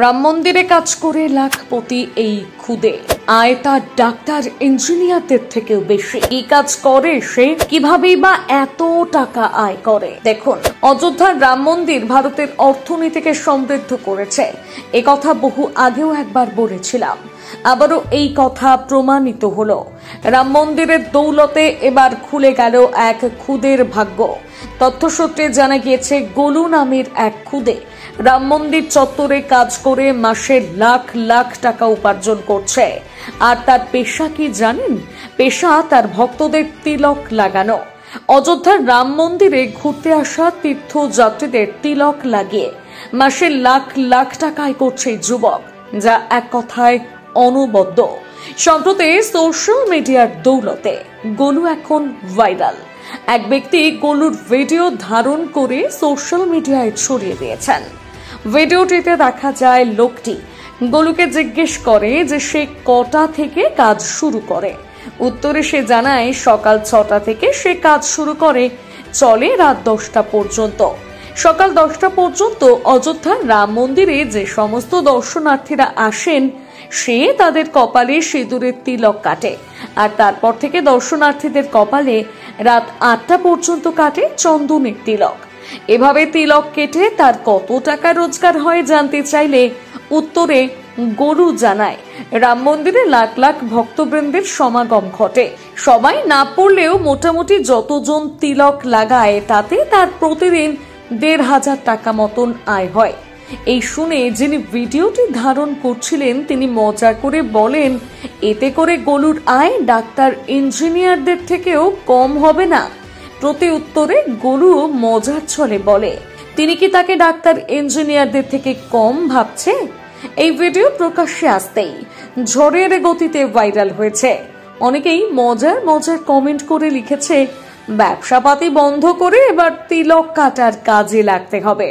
রাম মন্দিরে কাজ করে লাখপতি এই খুদে, আয় তার ডাক্তার ইঞ্জিনিয়ারদের থেকেও বেশি। কি কাজ করে সে, কিভাবেই বা এত টাকা আয় করে? দেখুন, অযোধ্যার রাম মন্দির ভারতের অর্থনীতিকে সমৃদ্ধ করেছে। এ কথা বহু আগেও একবার বলেছিলাম, আবারও এই কথা প্রমাণিত হলো। রাম মন্দিরের দৌলতে এবার খুলে গেল এক খুদের ভাগ্য। তথ্যসূত্রে জানা গিয়েছে, গোলু নামের এক খুদে রাম মন্দির চত্বরে কাজ করে মাসে লাখ লাখ টাকা উপার্জন করছে। আর তার পেশা কি জানেন? পেশা তার ভক্তদের তিলক লাগানো। অযোধ্যার রাম মন্দিরে ঘুরতে আসা তীর্থযাত্রীদের তিলক লাগিয়ে মাসে লাখ লাখ টাকা আয় করছে যুবক, যা এক কথায় অনবদ্য। সম্প্রতি সোশ্যাল মিডিয়ার দৌলতে গোলু এখন ভাইরাল। এক ব্যক্তি গোলুর ভিডিও ধারণ করে সোশ্যাল মিডিয়ায় ছড়িয়ে দিয়েছেন। ভিডিওটিতে দেখা যায়, লোকটি গোলুকে জিজ্ঞেস করে যে সে কটা থেকে কাজ শুরু করে। উত্তরে সে জানায়, সকাল 6টা থেকে সে কাজ শুরু করে, চলে রাত 10টা পর্যন্ত। সকাল 10টা পর্যন্ত অযোধ্যার রাম মন্দিরে যে সমস্ত দর্শনার্থীরা আসেন, সে তাদের কপালে সিঁদুরের তিলক কাটে। আর তারপর থেকে দর্শনার্থীদের কপালে রাত 8টা পর্যন্ত কাটে চন্দনের তিলক। এভাবে তিলক কেটে তার কত টাকা রোজগার হয় জানতে চাইলে উত্তরে গোলু জানায়, রাম মন্দিরে লাখ লাখ ভক্তবৃন্দের সমাগম ঘটে। সবাই না পড়লেও মোটামুটি যতজন তিলক লাগায়, তাতে তার প্রতিদিন 1,500 টাকা মতন আয় হয়। এই শুনে যিনি ভিডিওটি ধারণ করছিলেন, তিনি মজা করে বলেন, এতে করে গোলুর আয় ডাক্তার ইঞ্জিনিয়ারদের থেকেও কম হবে না। প্রতি উত্তরে গোলু মজার ছলে বলে, তিনি কি তাকে ডাক্তার ইঞ্জিনিয়ারদের থেকে কম ভাবছে? এই ভিডিও প্রকাশ্যে আসতেই ঝড়ের গতিতে ভাইরাল হয়েছে। অনেকেই মজার মজার কমেন্ট করে লিখেছে, ব্যবসাপাতি বন্ধ করে এবার তিলক কাটার কাজে লাগতে হবে।